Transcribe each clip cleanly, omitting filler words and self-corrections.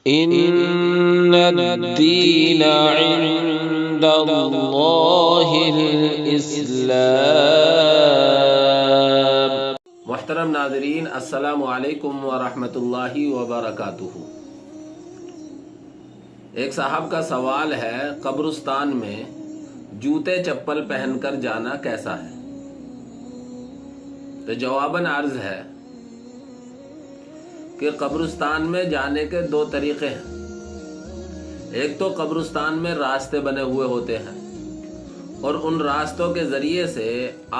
ان الدین عند اللہ الاسلام۔ محترم ناظرین، السلام علیکم ورحمۃ اللہ وبرکاتہ۔ ایک صاحب کا سوال ہے، قبرستان میں جوتے چپل پہن کر جانا کیسا ہے؟ تو جواباً عرض ہے کہ قبرستان میں جانے کے دو طریقے ہیں۔ ایک تو قبرستان میں راستے بنے ہوئے ہوتے ہیں اور ان راستوں کے ذریعے سے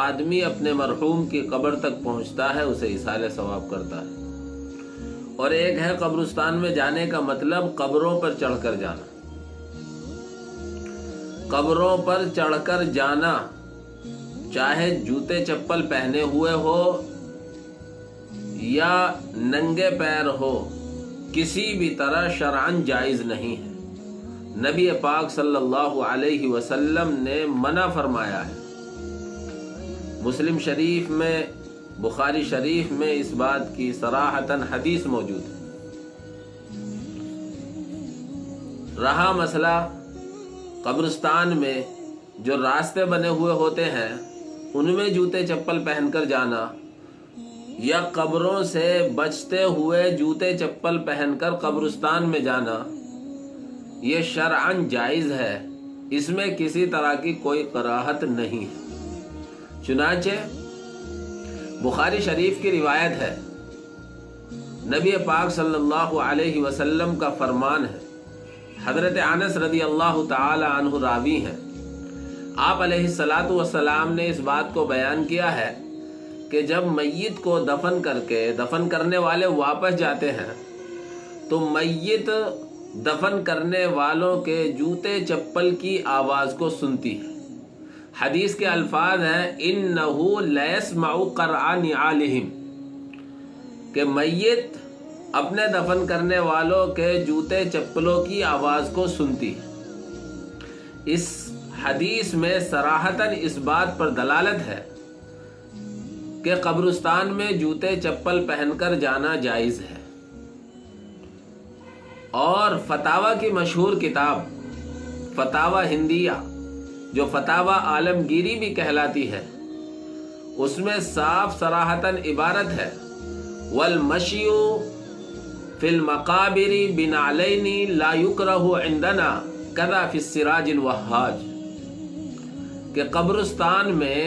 آدمی اپنے مرحوم کی قبر تک پہنچتا ہے، اسے ایصال ثواب کرتا ہے۔ اور ایک ہے قبرستان میں جانے کا مطلب قبروں پر چڑھ کر جانا۔ قبروں پر چڑھ کر جانا، چاہے جوتے چپل پہنے ہوئے ہو یا ننگے پیر ہو، کسی بھی طرح شرعاً جائز نہیں ہے۔ نبی پاک صلی اللہ علیہ وسلم نے منع فرمایا ہے۔ مسلم شریف میں، بخاری شریف میں اس بات کی صراحتاً حدیث موجود ہے۔ رہا مسئلہ قبرستان میں جو راستے بنے ہوئے ہوتے ہیں ان میں جوتے چپل پہن کر جانا یا قبروں سے بچتے ہوئے جوتے چپل پہن کر قبرستان میں جانا، یہ شرعاً جائز ہے، اس میں کسی طرح کی کوئی کراہت نہیں ہے۔ چنانچہ بخاری شریف کی روایت ہے، نبی پاک صلی اللہ علیہ وسلم کا فرمان ہے، حضرت انس رضی اللہ تعالی عنہ راوی ہیں، آپ علیہ الصلاۃ والسلام نے اس بات کو بیان کیا ہے کہ جب میت کو دفن کر کے دفن کرنے والے واپس جاتے ہیں تو میت دفن کرنے والوں کے جوتے چپل کی آواز کو سنتی ہے۔ حدیث کے الفاظ ہیں، اِنَّهُ لَيَسْمَعُ قَرْعَ نِعَالِهِمْ، کہ میت اپنے دفن کرنے والوں کے جوتے چپلوں کی آواز کو سنتی ہے۔ اس حدیث میں صراحتاً اس بات پر دلالت ہے کہ قبرستان میں جوتے چپل پہن کر جانا جائز ہے۔ اور فتاوی کی مشہور کتاب فتاوی ہندیہ، جو فتاوی عالمگیری بھی کہلاتی ہے، اس میں صاف صراحتاً عبارت ہے، والمشی فی المقابر بنعلین لا یکرہ عندنا کذا فی السراج الوہاج، کہ قبرستان میں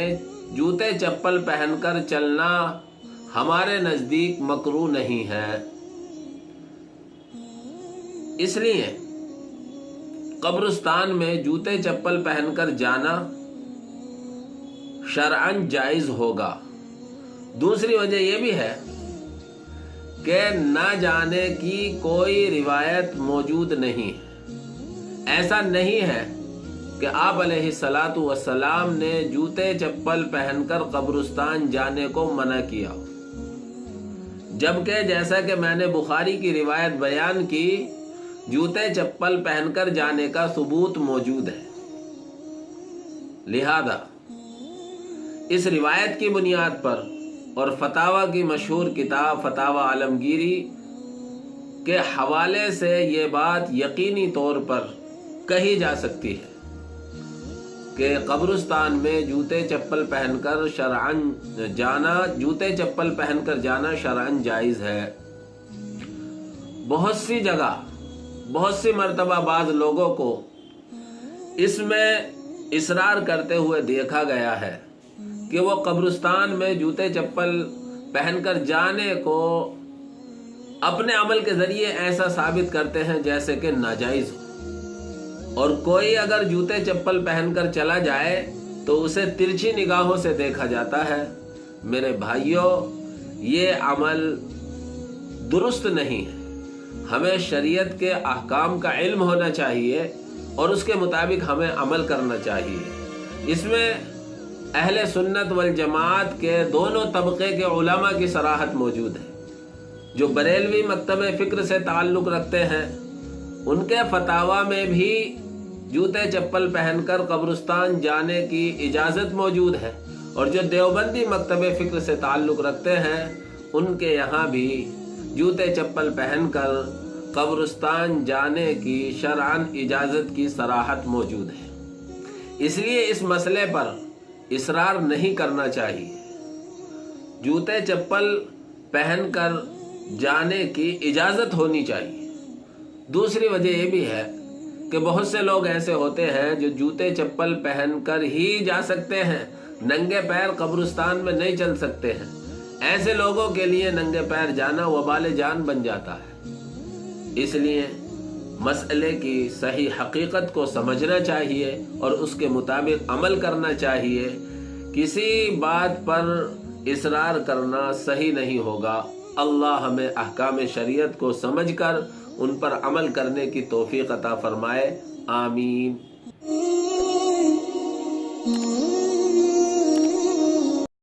جوتے چپل پہن کر چلنا ہمارے نزدیک مکروہ نہیں ہے۔ اس لیے قبرستان میں جوتے چپل پہن کر جانا شرعاً جائز ہوگا۔ دوسری وجہ یہ بھی ہے کہ نہ جانے کی کوئی روایت موجود نہیں ہے۔ ایسا نہیں ہے کہ آپ علیہ الصلاۃ والسلام نے جوتے چپل پہن کر قبرستان جانے کو منع کیا، جبکہ جیسا کہ میں نے بخاری کی روایت بیان کی، جوتے چپل پہن کر جانے کا ثبوت موجود ہے۔ لہذا اس روایت کی بنیاد پر اور فتاوی کی مشہور کتاب فتاوی عالمگیری کے حوالے سے یہ بات یقینی طور پر کہی جا سکتی ہے کہ قبرستان میں جوتے چپل پہن کر شرعاً جائز ہے۔ بہت سی جگہ، بہت سی مرتبہ بعض لوگوں کو اس میں اصرار کرتے ہوئے دیکھا گیا ہے کہ وہ قبرستان میں جوتے چپل پہن کر جانے کو اپنے عمل کے ذریعے ایسا ثابت کرتے ہیں جیسے کہ ناجائز ہو، اور کوئی اگر جوتے چپل پہن کر چلا جائے تو اسے ترچھی نگاہوں سے دیکھا جاتا ہے۔ میرے بھائیوں، یہ عمل درست نہیں ہے۔ ہمیں شریعت کے احکام کا علم ہونا چاہیے اور اس کے مطابق ہمیں عمل کرنا چاہیے۔ اس میں اہل سنت والجماعت کے دونوں طبقے کے علماء کی صراحت موجود ہے۔ جو بریلوی مکتب فکر سے تعلق رکھتے ہیں، ان کے فتاوی میں بھی جوتے چپل پہن کر قبرستان جانے کی اجازت موجود ہے، اور جو دیوبندی مکتب فکر سے تعلق رکھتے ہیں ان کے یہاں بھی جوتے چپل پہن کر قبرستان جانے کی شرعاً اجازت کی صراحت موجود ہے، اس لیے اس مسئلے پر اصرار نہیں کرنا چاہیے۔ جوتے چپل پہن کر جانے کی اجازت ہونی چاہیے۔ دوسری وجہ یہ بھی ہے کہ بہت سے لوگ ایسے ہوتے ہیں جو جوتے چپل پہن کر ہی جا سکتے ہیں، ننگے پیر قبرستان میں نہیں چل سکتے ہیں۔ ایسے لوگوں کے لیے ننگے پیر جانا وبال جان بن جاتا ہے۔ اس لیے مسئلے کی صحیح حقیقت کو سمجھنا چاہیے اور اس کے مطابق عمل کرنا چاہیے۔ کسی بات پر اصرار کرنا صحیح نہیں ہوگا۔ اللہ ہمیں احکام شریعت کو سمجھ کر ان پر عمل کرنے کی توفیق عطا فرمائے، آمین۔